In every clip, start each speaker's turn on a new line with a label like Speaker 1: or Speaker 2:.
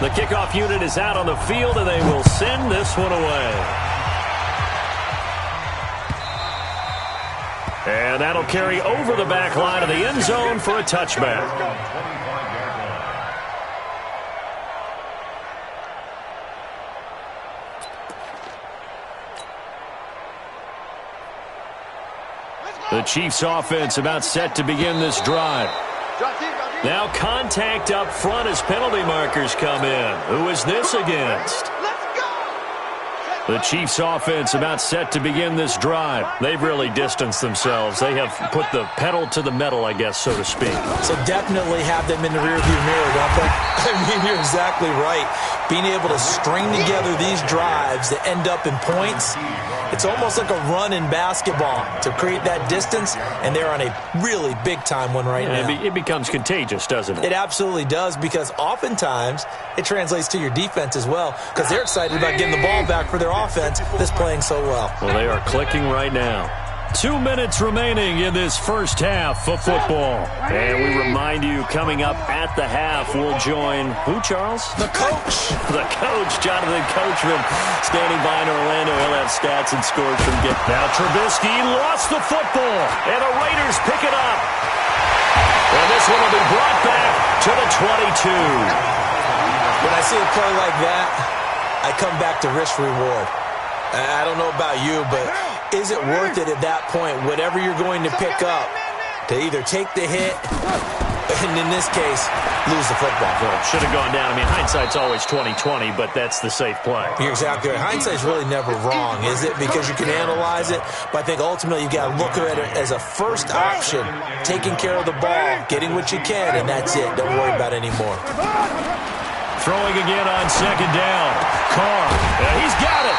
Speaker 1: The kickoff unit is out on the field, and they will send this one away. And that'll carry over the back line of the end zone for a touchback. The Chiefs offense about set to begin this drive. Now contact up front as penalty markers come in. Who is this against? The Chiefs offense about set to begin this drive. They've really distanced themselves. They have put the pedal to the metal, I guess, so to speak.
Speaker 2: So definitely have them in the rearview mirror, don't they? I mean, you're exactly right. Being able to string together these drives that end up in points, it's almost like a run in basketball to create that distance, and they're on a really big-time one right now.
Speaker 1: It becomes contagious, doesn't it?
Speaker 2: It absolutely does, because oftentimes it translates to your defense as well, because they're excited about getting the ball back for their offense that's playing so well.
Speaker 1: Well, they are clicking right now. 2 minutes remaining in this first half of football. And we remind you, coming up at the half, we'll join who, Charles?
Speaker 2: The coach.
Speaker 1: The coach, Jonathan Coachman, standing by in Orlando. He'll have stats and scores from get. Now Trubisky lost the football, and the Raiders pick it up. And this one will be brought back to the 22.
Speaker 2: When I see a play like that, I come back to risk reward. I don't know about you, but is it worth it at that point, whatever you're going to pick up, to either take the hit, and in this case, lose the football?
Speaker 1: Well, should have gone down. I mean, hindsight's always 20/20, but that's the safe play.
Speaker 2: You're exactly right. Hindsight's really never wrong, is it? Because you can analyze it, but I think ultimately you got to look at it as a first option, taking care of the ball, getting what you can, and that's it. Don't worry about it anymore.
Speaker 1: Throwing again on second down. Carr, he's got it.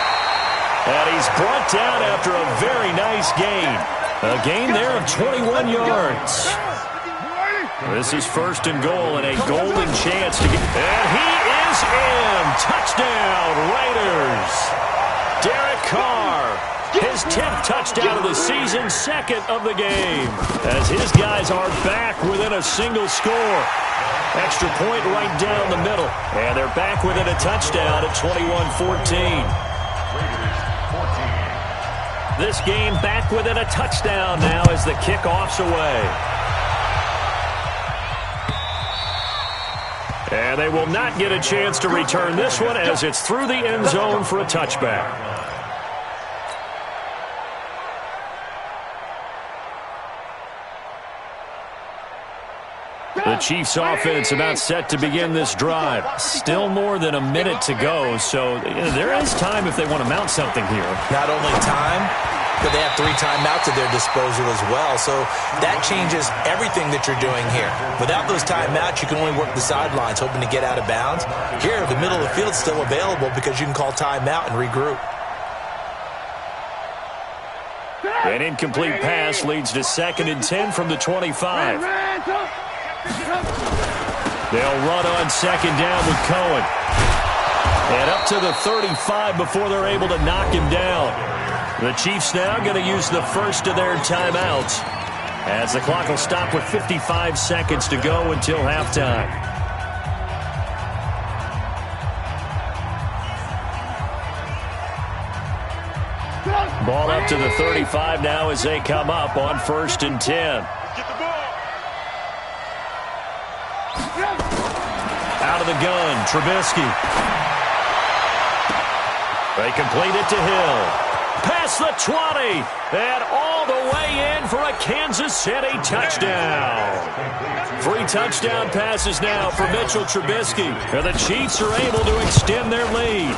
Speaker 1: And he's brought down after a very nice gain. A gain there of 21 yards. This is first and goal, and a golden chance to get. And he is in. Touchdown, Raiders. Derek Carr, his 10th touchdown of the season, second of the game, as his guys are back within a single score. Extra point right down the middle. And they're back within a touchdown at 21-14. This game back within a touchdown now as the kickoff's away. And they will not get a chance to return this one as it's through the end zone for a touchback. The Chiefs offense about set to begin this drive. Still more than a minute to go, so there is time if they want to mount something here.
Speaker 2: Not only time, but they have 3 timeouts at their disposal as well, so that changes everything that you're doing here. Without those timeouts, you can only work the sidelines, hoping to get out of bounds. Here, the middle of the field is still available because you can call timeout and regroup.
Speaker 1: An incomplete pass leads to 2nd and 10 from the 25. They'll run on second down with Cohen. And up to the 35 before they're able to knock him down. The Chiefs now going to use the first of their timeouts, as the clock will stop with 55 seconds to go until halftime. Ball up to the 35 now as they come up on 1st and 10. Out of the gun, Trubisky. They complete it to Hill. Past the 20, and all the way in for a Kansas City touchdown. 3 touchdown passes now for Mitchell Trubisky, and the Chiefs are able to extend their lead.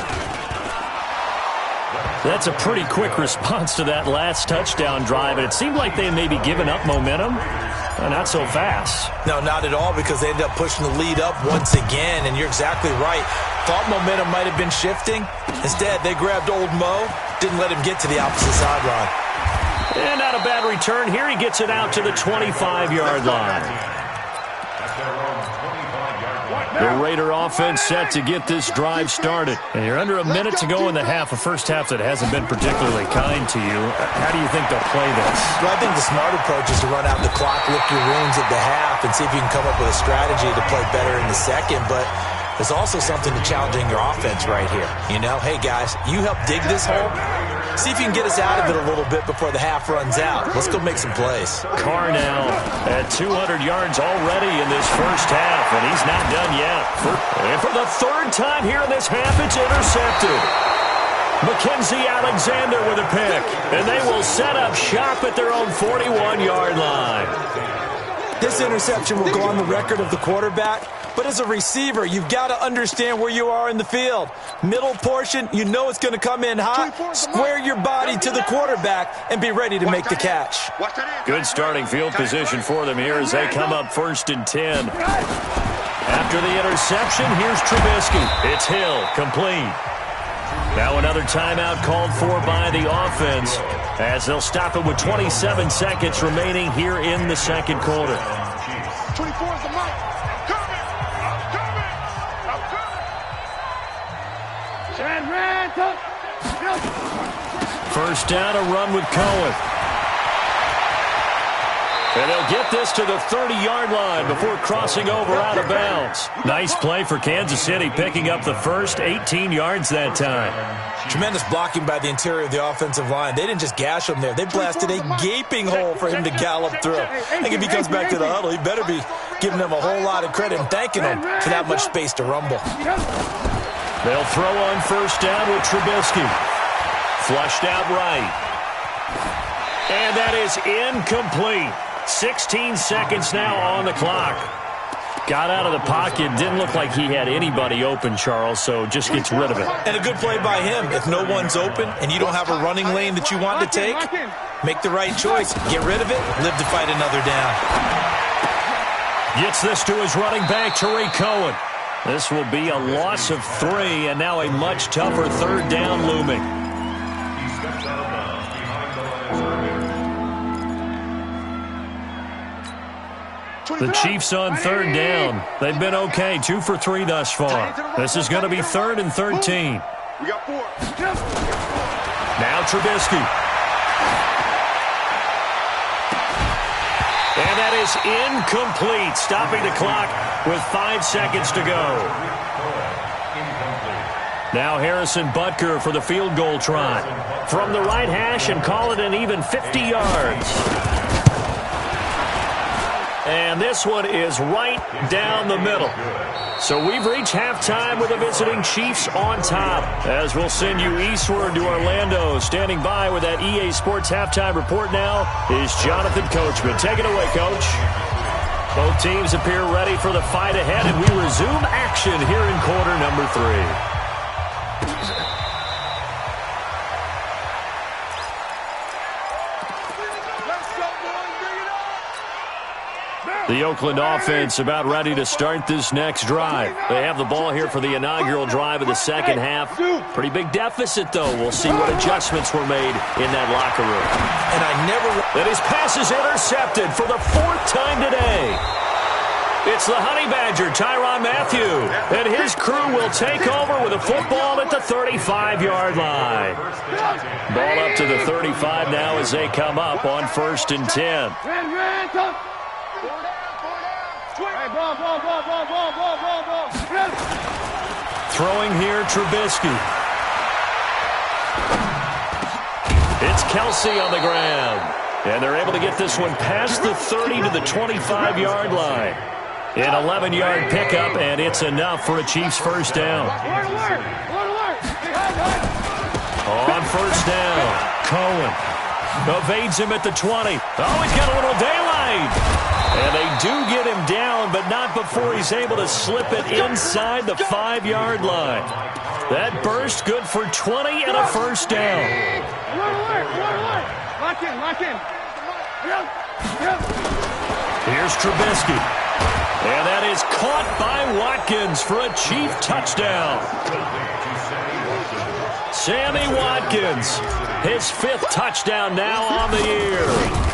Speaker 1: That's a pretty quick response to that last touchdown drive, and it seemed like they may be giving up momentum. Not so fast.
Speaker 2: No, not at all, because they ended up pushing the lead up once again, and you're exactly right. Thought momentum might have been shifting. Instead, they grabbed old Mo, didn't let him get to the opposite sideline.
Speaker 1: And not a bad return here. He gets it out to the 25-yard line. The Raider offense set to get this drive started. And you're under a minute to go in the half, a first half that hasn't been particularly kind to you. How do you think they'll play this?
Speaker 2: Well, I think the smart approach is to run out the clock, lick your wounds at the half, and see if you can come up with a strategy to play better in the second. But There's also something to challenging your offense right here. You know, hey, guys, you help dig this hole. See if you can get us out of it a little bit before the half runs out. Let's go make some plays.
Speaker 1: Carr now at 200 yards already in this first half, and he's not done yet. And for the third time here in this half, it's intercepted. Mackenzie Alexander with a pick, and they will set up shop at their own 41-yard line.
Speaker 2: This interception will go on the record of the quarterback, but as a receiver, you've got to understand where you are in the field. Middle portion, you know it's going to come in hot. Square your body to the quarterback and be ready to make the catch.
Speaker 1: Good starting field position for them here as they come up 1st and 10. After the interception, here's Trubisky. It's Hill, complete. Now another timeout called for by the offense as they'll stop it with 27 seconds remaining here in the second quarter.
Speaker 3: 24 is the mic.
Speaker 1: First down, a run with Cohen. And they'll get this to the 30-yard line before crossing over out of bounds. Nice play for Kansas City, picking up the first 18 yards that time.
Speaker 2: Tremendous blocking by the interior of the offensive line. They didn't just gash him there. They blasted a gaping hole for him to gallop through. I think if he comes back to the huddle, he better be giving them a whole lot of credit and thanking them for that much space to rumble.
Speaker 1: They'll throw on first down with Trubisky. Flushed out right. And that is incomplete. 16 seconds now on the clock. Got out of the pocket. Didn't look like he had anybody open, Charles, so just gets rid of it.
Speaker 2: And a good play by him. If no one's open and you don't have a running lane that you want to take, make the right choice. Get rid of it. Live to fight another down.
Speaker 1: Gets this to his running back, Tariq Cohen. This will be a loss of 3, and now a much tougher third down looming. The Chiefs on third down. They've been okay, 2 for 3 thus far. This is going to be 3rd and 13.
Speaker 3: We got 4.
Speaker 1: Now Trubisky. And that is incomplete, stopping the clock with 5 seconds to go. Now Harrison Butker for the field goal try. From the right hash and call it an even 50 yards. And this one is right down the middle. So we've reached halftime with the visiting Chiefs on top. As we'll send you eastward to Orlando. Standing by with that EA Sports halftime report now is Jonathan Coachman. Take it away, Coach. Both teams appear ready for the fight ahead, and we resume action here in quarter number 3. The Oakland offense about ready to start this next drive. They have the ball here for the inaugural drive of the second half. Pretty big deficit, though. We'll see what adjustments were made in that locker room. And his pass is intercepted for the 4th time today. It's the Honey Badger, Tyrann Mathieu. And his crew will take over with a football at the 35-yard line. Ball up to the 35 now as they come up on 1st and 10. Throwing here, Trubisky. It's Kelsey on the ground. And they're able to get this one past the 30 to the 25-yard line. An 11-yard pickup, and it's enough for a Chiefs first down. On first down, Cohen evades him at the 20. Oh, he's got a little daylight. And they do get him down, but not before he's able to slip it inside the 5-yard line. That burst good for 20 and a first down.
Speaker 3: Lock in.
Speaker 1: Here's Trubisky. And that is caught by Watkins for a Chief touchdown. Sammy Watkins, his 5th touchdown now on the year.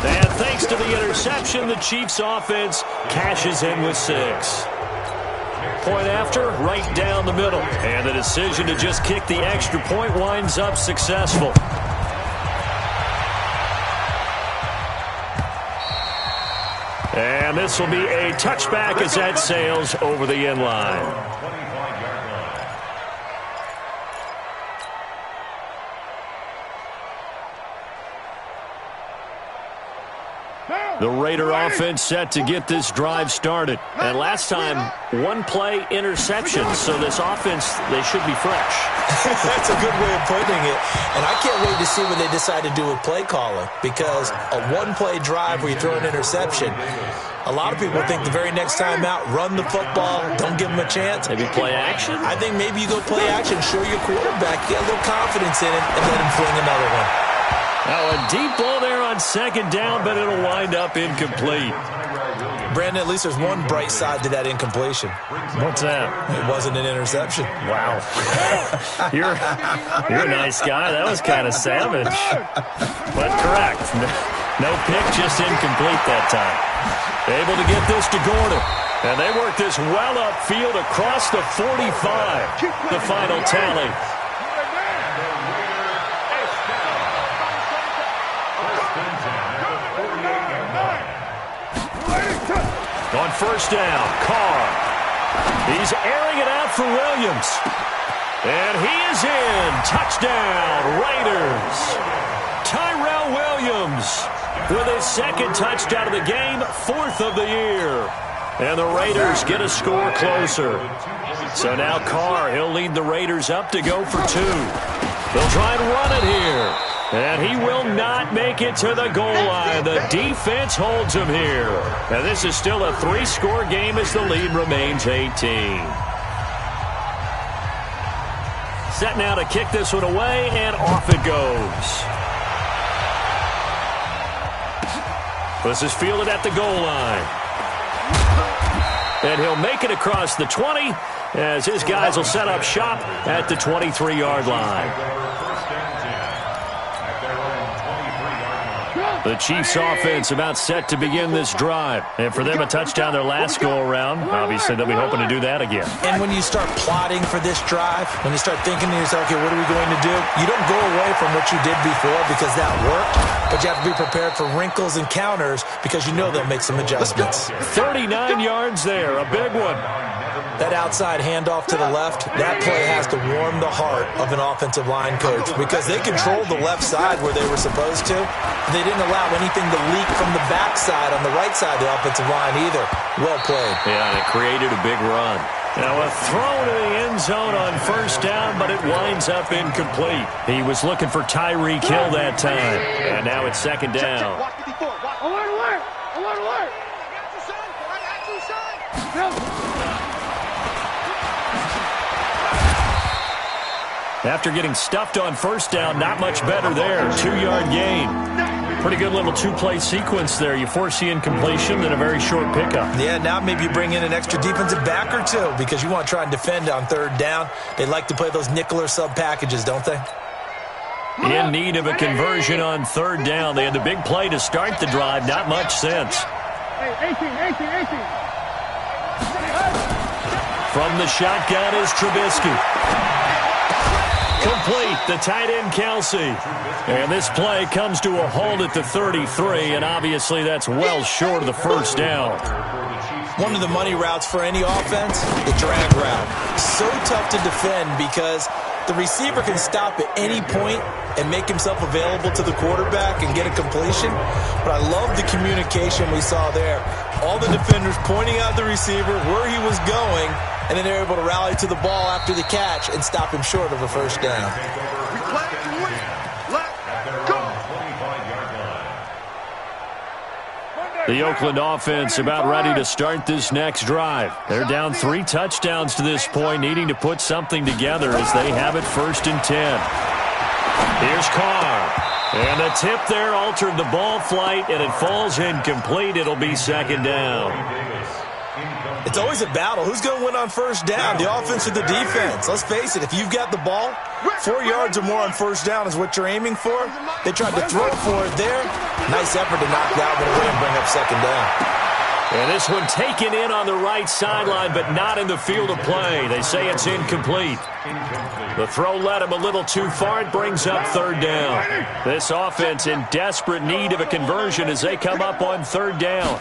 Speaker 1: And thanks to the interception, the Chiefs offense cashes in with 6. Point after, right down the middle. And the decision to just kick the extra point winds up successful. And this will be a touchback as that sails over the end line. The Raider offense set to get this drive started. And last time, one-play interception. So this offense, they should be fresh.
Speaker 2: That's a good way of putting it. And I can't wait to see what they decide to do with play calling. Because a one-play drive where you throw an interception, a lot of people think the very next time out, run the football, don't give them a chance.
Speaker 1: Maybe play action?
Speaker 2: I think maybe you go play action, show your quarterback, get a little confidence in it, and let him fling another one.
Speaker 1: Now a deep ball there on second down, but it'll wind up incomplete.
Speaker 2: Brandon, at least there's one bright side to that incompletion.
Speaker 1: What's that?
Speaker 2: It wasn't an interception.
Speaker 1: Wow. You're a nice guy. That was kind of savage. But correct. No pick, just incomplete that time. Able to get this to Gordon. And they work this well upfield across the 45. The final tally. On first down, Carr. He's airing it out for Williams. And he is in. Touchdown, Raiders. Tyrell Williams with his second touchdown of the game, fourth of the year. And the Raiders get a score closer. So now Carr, he'll lead the Raiders up to go for two. They'll try and run it here. And he will not make it to the goal line. The defense holds him here. And this is still a three-score game as the lead remains 18. Set now to kick this one away, and off it goes. This is fielded at the goal line. And he'll make it across the 20 as his guys will set up shop at the 23-yard line. The Chiefs offense about set to begin this drive. And for them, a touchdown their last go-around. Obviously, they'll be hoping to do that again.
Speaker 2: And when you start plotting for this drive, when you start thinking to yourself, okay, what are we going to do? You don't go away from what you did before because that worked, but you have to be prepared for wrinkles and counters because you know they'll make some adjustments.
Speaker 1: 39 yards there, a big one.
Speaker 2: That outside handoff to the left, that play has to warm the heart of an offensive line coach because they controlled the left side where they were supposed to. They didn't allow anything to leak from the backside on the right side of the offensive line either. Well played.
Speaker 1: Yeah, and it created a big run. Now a throw to the end zone on first down, but it winds up incomplete. He was looking for Tyreek Hill that time. And now it's second down.
Speaker 3: Alert, alert! Alert, alert!
Speaker 1: After getting stuffed on first down, not much better there. 2-yard gain. Pretty good little two-play sequence there. You force the incompletion, then a very short pickup.
Speaker 2: Yeah, now maybe you bring in an extra defensive back or two because you want to try and defend on third down. They like to play those nickel or sub packages, don't they?
Speaker 1: In need of a conversion on third down. They had the big play to start the drive. Not much sense.
Speaker 3: Hey, 18.
Speaker 1: From the shotgun is Trubisky. Complete, the tight end Kelsey. And this play comes to a halt at the 33, and obviously that's well short of the first down.
Speaker 2: One of the money routes for any offense, the drag route. So tough to defend because the receiver can stop at any point and make himself available to the quarterback and get a completion. But I love the communication we saw there. All the defenders pointing out the receiver, where he was going, and then they're able to rally to the ball after the catch and stop him short of a first down.
Speaker 1: The Oakland offense about ready to start this next drive. They're down 3 touchdowns to this point, needing to put something together as they have it 1st and 10. Here's Carr. And the tip there altered the ball flight, and it falls incomplete. It'll be 2nd down.
Speaker 2: It's always a battle. Who's going to win on first down, the offense or the defense? Let's face it, if you've got the ball, 4 yards or more on first down is what you're aiming for. They tried to throw for it there. Nice effort to knock that one away and bring up 2nd down.
Speaker 1: And this one taken in on the right sideline, but not in the field of play. They say it's incomplete. The throw led him a little too far. It brings up 3rd down. This offense in desperate need of a conversion as they come up on 3rd down.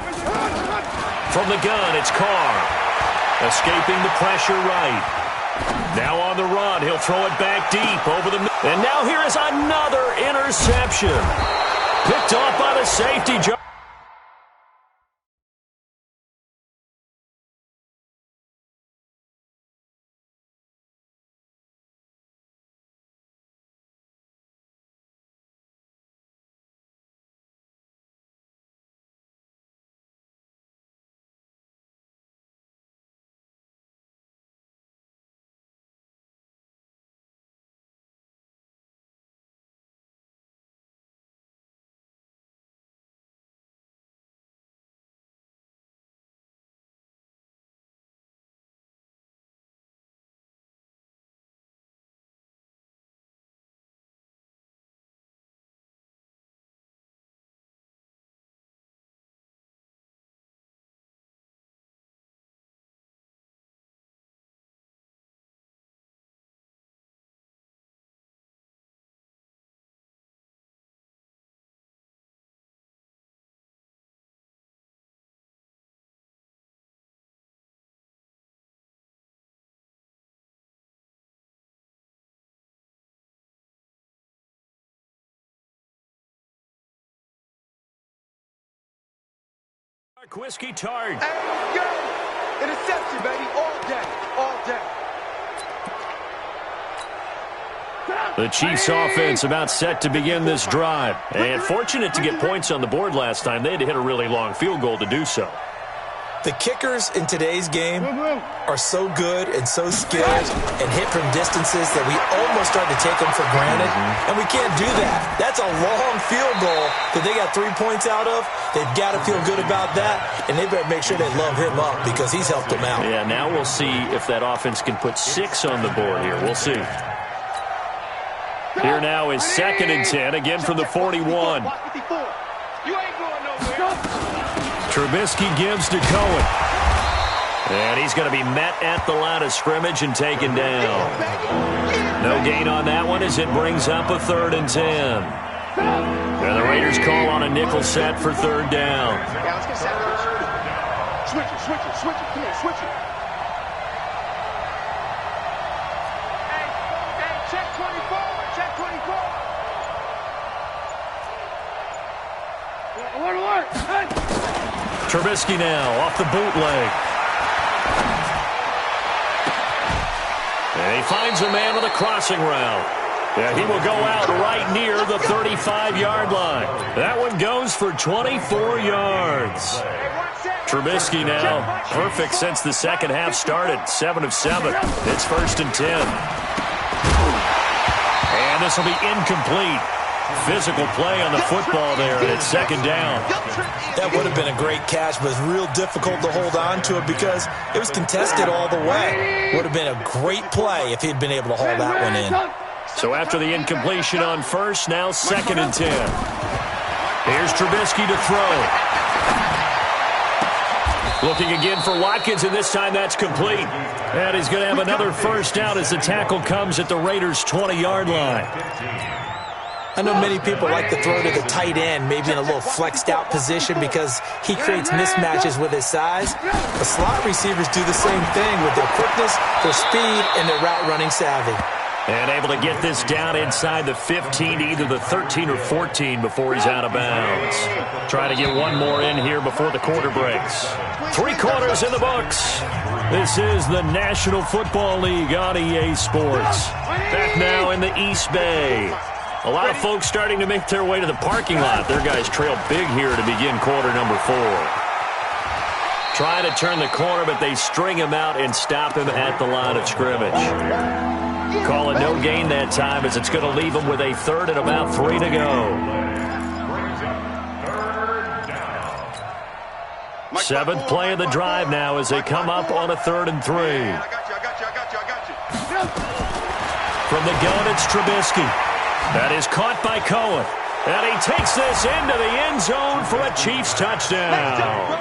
Speaker 1: From the gun, it's Carr. Escaping the pressure right. Now on the run, he'll throw it back deep over the middle. And now here is another interception. Picked off by the safety. Whiskey tart.
Speaker 4: Hey, yo, interception, baby, all day, all day.
Speaker 1: The Chiefs offense about set to begin this drive. And fortunate to get points on the board last time. They had to hit a really long field goal to do so.
Speaker 2: The kickers in today's game are so good and so skilled and hit from distances that we almost start to take them for granted, and we can't do that. That's a long field goal that they got 3 points out of. They've got to feel good about that, and they better make sure they love him up because he's helped them out.
Speaker 1: Yeah, now we'll see if that offense can put 6 on the board here. We'll see. Here now is 2nd and 10, again from the 41. Trubisky gives to Cohen. And he's going to be met at the line of scrimmage and taken down. No gain on that one as it brings up a 3rd and 10. And the Raiders call on a nickel set for 3rd down.
Speaker 3: Switch it. Come here, switch it. Hey, check 24. Alert. Hey.
Speaker 1: Trubisky now off the bootleg. And he finds a man with a crossing route. Yeah, he will go out right near the 35-yard line. That one goes for 24 yards. Trubisky now perfect since the second half started. 7 of 7. It's 1st and 10. And this will be incomplete. Physical play on the football there, and it's 2nd down.
Speaker 2: That would have been a great catch, but it's real difficult to hold on to it because it was contested all the way. Would have been a great play if he'd been able to haul that one in.
Speaker 1: So after the incompletion on first, now 2nd and 10. Here's Trubisky to throw. Looking again for Watkins, and this time that's complete. And he's going to have another 1st down as the tackle comes at the Raiders' 20-yard line.
Speaker 2: I know many people like to throw to the tight end, maybe in a little flexed out position because he creates mismatches with his size. The slot receivers do the same thing with their quickness, their speed, and their route running savvy.
Speaker 1: And able to get this down inside the 15, either the 13 or 14 before he's out of bounds. Try to get one more in here before the quarter breaks. 3 quarters in the books. This is the National Football League on EA Sports. Back now in the East Bay. A lot of folks starting to make their way to the parking lot. Their guys trail big here to begin quarter number 4. Trying to turn the corner, but they string him out and stop him at the line of scrimmage. Call it no gain that time as it's going to leave him with a 3rd and about 3 to go. 7th play of the drive now as they come up on a 3rd and 3.
Speaker 3: I got you.
Speaker 1: From the gun, it's Trubisky. That is caught by Cohen. And he takes this into the end zone for a Chiefs touchdown.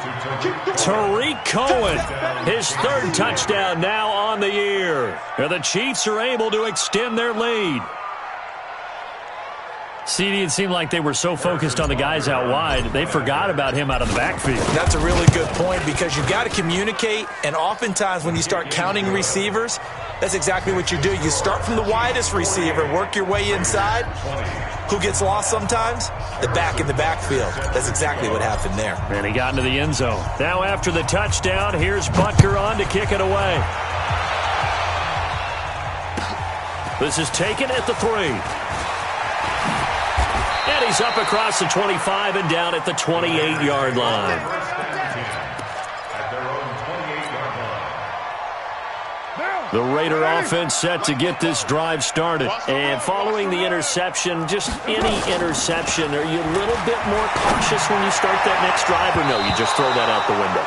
Speaker 1: Tariq Cohen, his 3rd touchdown now on the year. And the Chiefs are able to extend their lead. CD, it seemed like they were so focused on the guys out wide, they forgot about him out of the backfield.
Speaker 2: That's a really good point because you've got to communicate, and oftentimes when you start counting receivers, that's exactly what you do. You start from the widest receiver, work your way inside. Who gets lost sometimes? The back in the backfield. That's exactly what happened there.
Speaker 1: And he got into the end zone. Now after the touchdown, here's Butker on to kick it away. This is taken at the 3. And he's up across the 25 and down at the 28-yard line. The Raider offense set to get this drive started. And following the interception, just any interception, are you a little bit more cautious when you start that next drive, or no, you just throw that out the window?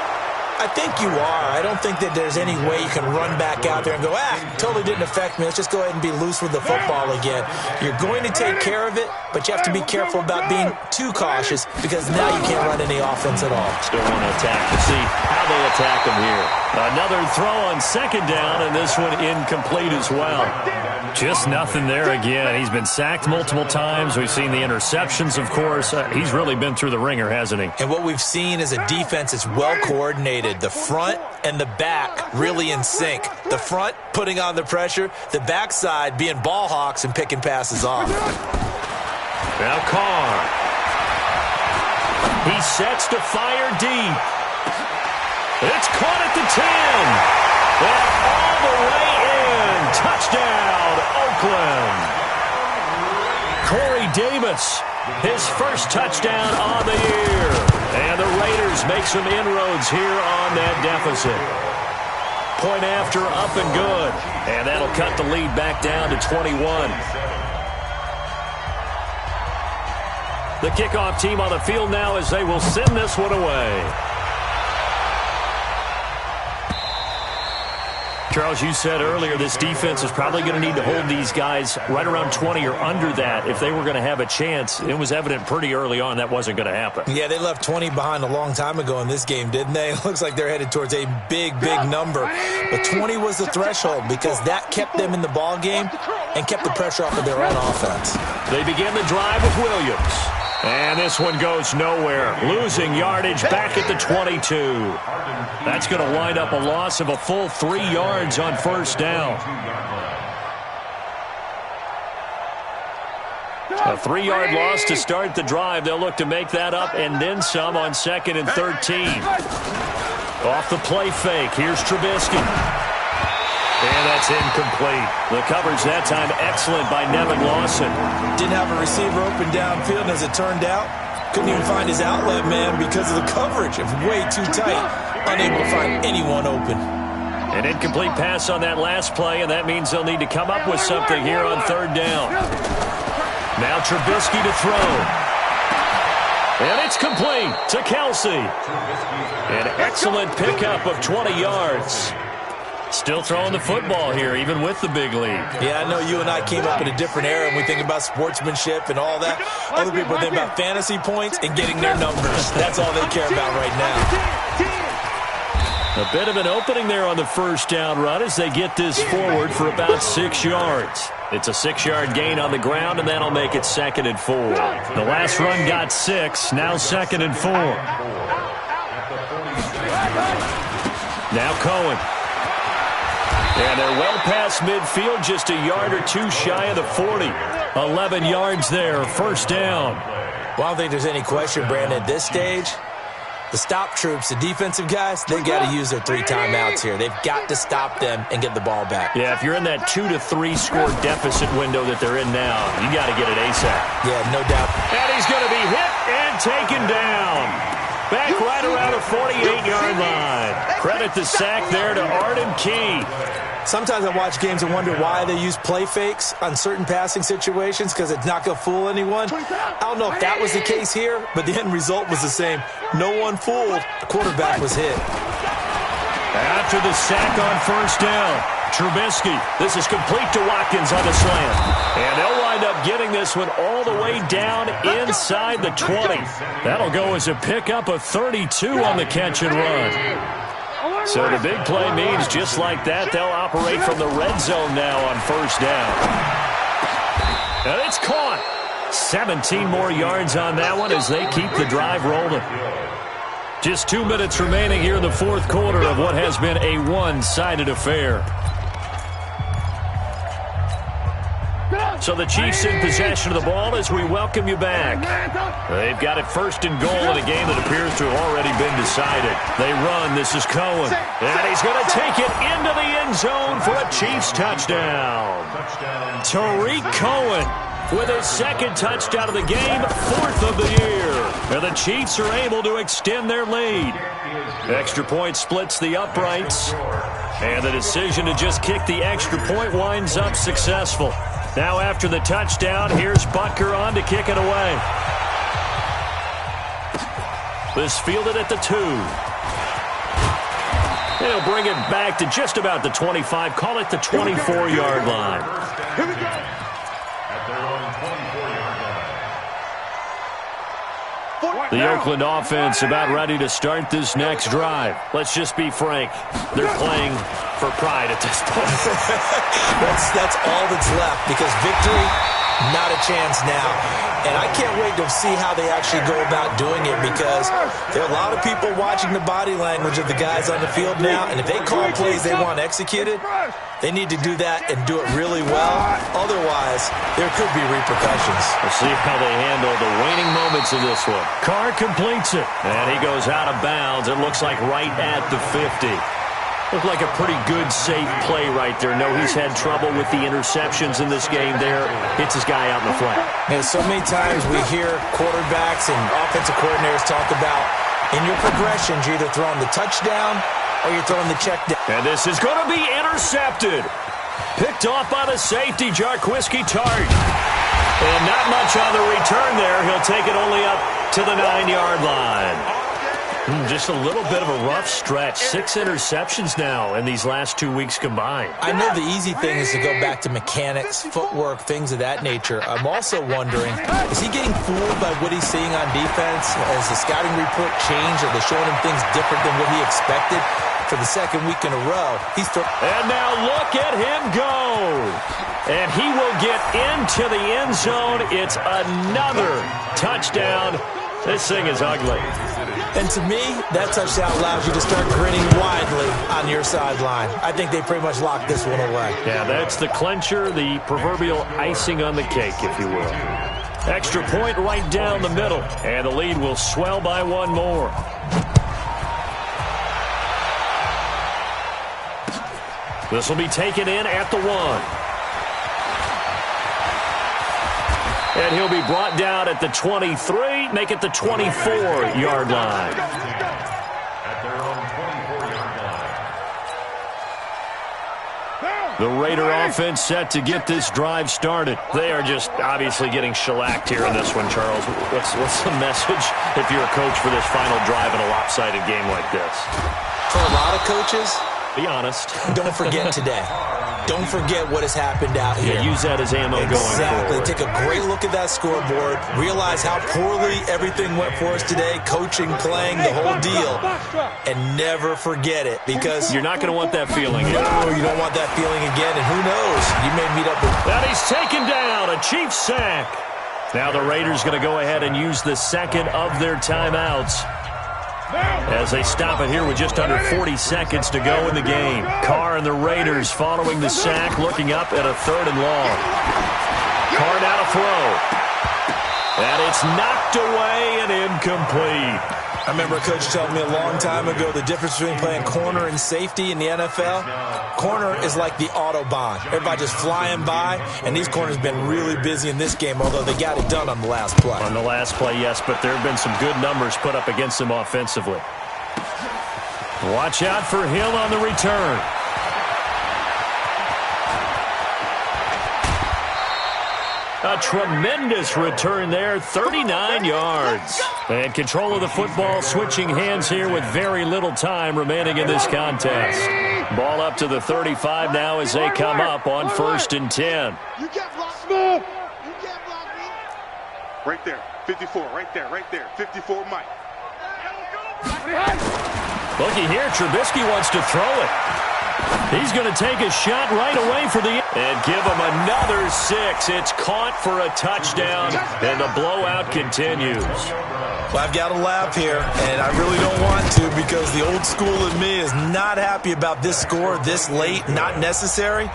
Speaker 2: I think you are. I don't think that there's any way you can run back out there and go, totally didn't affect me. Let's just go ahead and be loose with the football again. You're going to take care of it, but you have to be careful about being too cautious because now you can't run any offense at all.
Speaker 1: Still want to attack. We'll see how they attack him here. Another throw on 2nd down, and this one incomplete as well. Just nothing there again. He's been sacked multiple times. We've seen the interceptions, of course. He's really been through the ringer, hasn't he?
Speaker 2: And what we've seen is a defense that's well coordinated. The front and the back really in sync. The front putting on the pressure. The backside being ball hawks and picking passes off.
Speaker 1: Now Carr. He sets to fire deep. It's caught at the 10. And all the way in. Touchdown, Oakland. Corey Davis, his first touchdown on the year. And the Raiders make some inroads here on that deficit. Point after, up and good. And that'll cut the lead back down to 21. The kickoff team on the field now as they will send this one away. Charles, you said earlier this defense is probably going to need to hold these guys right around 20 or under that if they were going to have a chance. It was evident pretty early on that wasn't going to happen.
Speaker 2: Yeah, they left 20 behind a long time ago in this game, didn't they? It looks like they're headed towards a big, big number. But 20 was the threshold because that kept them in the ball game and kept the pressure off of their own offense.
Speaker 1: They begin the drive with Williams. And this one goes nowhere. Losing yardage back at the 22. That's going to wind up a loss of a full 3 yards on first down. A 3-yard loss to start the drive. They'll look to make that up and then some on 2nd and 13. Off the play fake. Here's Trubisky. And that's incomplete. The coverage that time excellent by Nevin Lawson.
Speaker 2: Didn't have a receiver open downfield, and as it turned out, couldn't even find his outlet man because of the coverage. It was way too tight. Unable to find anyone open.
Speaker 1: An incomplete pass on that last play, and that means they'll need to come up with something here on 3rd down. Now Trubisky to throw. And it's complete to Kelsey. An excellent pickup of 20 yards. Still throwing the football here, even with the big lead.
Speaker 2: Yeah, I know you and I came up in a different era, and we think about sportsmanship and all that. Other people think about fantasy points and getting their numbers. That's all they care about right now.
Speaker 1: A bit of an opening there on the first down run as they get this forward for about 6 yards. It's a 6-yard gain on the ground, and that'll make it 2nd and 4. The last run got 6, now 2nd and 4. Now Cohen. And they're well past midfield, just a yard or two shy of the 40. 11 yards there, first down.
Speaker 2: Well, I don't think there's any question, Brandon, at this stage. The stop troops, the defensive guys, they've got to use their 3 timeouts here. They've got to stop them and get the ball back.
Speaker 1: Yeah, if you're in that 2 to 3 score deficit window that they're in now, you got to get it ASAP.
Speaker 2: Yeah, no doubt.
Speaker 1: And he's going to be hit and taken down. Back right around the 48-yard line. Credit the sack there to Arden Key.
Speaker 2: Sometimes I watch games and wonder why they use play fakes on certain passing situations because it's not going to fool anyone. I don't know if that was the case here, but the end result was the same. No one fooled. The quarterback was hit.
Speaker 1: After the sack on first down, Trubisky. This is complete to Watkins on the slant. And they'll wind up getting this one all the way down inside the 20. That'll go as a pickup of 32 on the catch and run. So the big play means just like that, they'll operate from the red zone now on first down. And it's caught. 17 more yards on that one as they keep the drive rolling. Just 2 minutes remaining here in the 4th quarter of what has been a one-sided affair. So the Chiefs in possession of the ball as we welcome you back. They've got it 1st and goal in a game that appears to have already been decided. They run. This is Cohen. And he's going to take it into the end zone for a Chiefs touchdown. Tariq Cohen with his 2nd touchdown of the game, 4th of the year. And the Chiefs are able to extend their lead. Extra point splits the uprights. And the decision to just kick the extra point winds up successful. Now after the touchdown, here's Butker on to kick it away. This fielded at the 2. He'll bring it back to just about the 25. Call it the 24-yard line.
Speaker 3: Here we go.
Speaker 1: The Oakland offense about ready to start this next drive. Let's just be frank. They're playing for pride at this point.
Speaker 2: That's all that's left because victory Not a chance now. And I can't wait to see how they actually go about doing it, because there are a lot of people watching the body language of the guys on the field now, and if they call plays they want executed, they need to do that and do it really well. Otherwise, there could be repercussions.
Speaker 1: We'll see how they handle the waning moments of this one. Carr completes it, and he goes out of bounds. It looks like right at the 50. Looked like a pretty good, safe play right there. No, he's had trouble with the interceptions in this game there. Hits his guy out in the flat.
Speaker 2: And so many times we hear quarterbacks and offensive coordinators talk about, in your progressions, you're either throwing the touchdown or you're throwing the check down.
Speaker 1: And this is going to be intercepted. Picked off by the safety, Jarquiski Tart. And not much on the return there. He'll take it only up to the 9-yard line. Just a little bit of a rough stretch. 6 interceptions now in these last 2 weeks combined.
Speaker 2: I know the easy thing is to go back to mechanics, footwork, things of that nature. I'm also wondering, is he getting fooled by what he's seeing on defense? Has the scouting report changed? Are they showing him things different than what he expected? For the second week in a row,
Speaker 1: and now look at him go. And he will get into the end zone. It's another touchdown. This thing is ugly.
Speaker 2: And to me, that touchdown allows you to start grinning widely on your sideline. I think they pretty much locked this one away.
Speaker 1: Yeah, that's the clincher, the proverbial icing on the cake, if you will. Extra point right down the middle, and the lead will swell by one more. This will be taken in at the 1. And he'll be brought down at the 23, make it the 24-yard line. The Raider offense set to get this drive started. They are just obviously getting shellacked here in this one, Charles. What's the message if you're a coach for this final drive in a lopsided game like this?
Speaker 2: For a lot of coaches,
Speaker 1: be honest.
Speaker 2: Don't forget today. Don't forget what has happened out here.
Speaker 1: Yeah, use that as ammo going forward.
Speaker 2: Exactly. Take a great look at that scoreboard. Realize how poorly everything went for us today. Coaching, playing, the whole deal. And never forget it, because
Speaker 1: you're not going to want that feeling again.
Speaker 2: No, you don't want that feeling again. And who knows? You may meet up with...
Speaker 1: That he's taken down. A Chiefs sack. Now the Raiders going to go ahead and use the second of their timeouts as they stop it here with just under 40 seconds to go in the game. Carr and the Raiders following the sack, looking up at a 3rd and long. Carr now to throw. And it's knocked away and incomplete.
Speaker 2: I remember a coach telling me a long time ago the difference between playing corner and safety in the NFL. Corner is like the Autobahn. Everybody just flying by, and these corners have been really busy in this game, although they got it done on the last play.
Speaker 1: On the last play, yes, but there have been some good numbers put up against them offensively. Watch out for Hill on the return. A tremendous return there, 39 yards. And control of the football switching hands here with very little time remaining in this contest. Ball up to the 35 now as they come up on 1st and 10.
Speaker 3: You can't block me. You can't block me. Right there, 54, right there, 54, Mike.
Speaker 1: Looky here, Trubisky wants to throw it. He's going to take a shot right away for the... And give him another 6. It's caught for a touchdown, and the blowout continues.
Speaker 2: Well, I've got to laugh here, and I really don't want to, because the old school in me is not happy about this score this late, not necessary.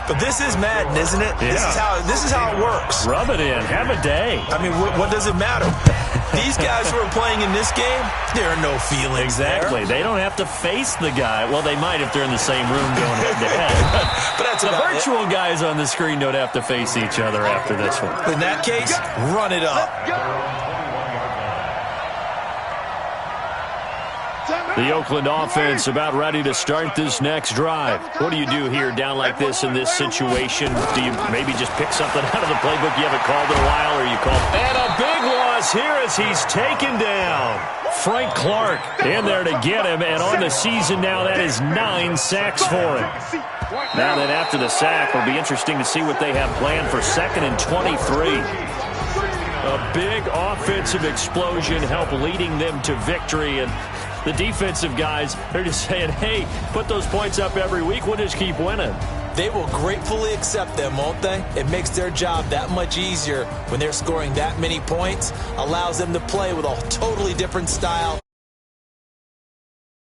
Speaker 2: But this is Madden, isn't it?
Speaker 1: Yeah.
Speaker 2: This is how it works.
Speaker 1: Rub it in. Have a day.
Speaker 2: I mean, what does it matter? These guys who are playing in this game, there are no feelings.
Speaker 1: Exactly.
Speaker 2: There.
Speaker 1: They don't have to face the guy. Well, they might if they're in the same room going head-to-head.
Speaker 2: But that's
Speaker 1: the virtual guys on the screen don't have to face each other after this one.
Speaker 2: In that case, run it up.
Speaker 1: The Oakland offense about ready to start this next drive. What do you do here down like this in this situation? Do you maybe just pick something out of the playbook you haven't called in a while, or you call? And a big loss here as he's taken down. Frank Clark in there to get him, and on the season now, that is 9 sacks for him. Now then, after the sack, it'll be interesting to see what they have planned for 2nd and 23. A big offensive explosion help leading them to victory, and the defensive guys, they're just saying, hey, put those points up every week, we'll just keep winning.
Speaker 2: They will gratefully accept them, won't they? It makes their job that much easier when they're scoring that many points, allows them to play with a totally different style.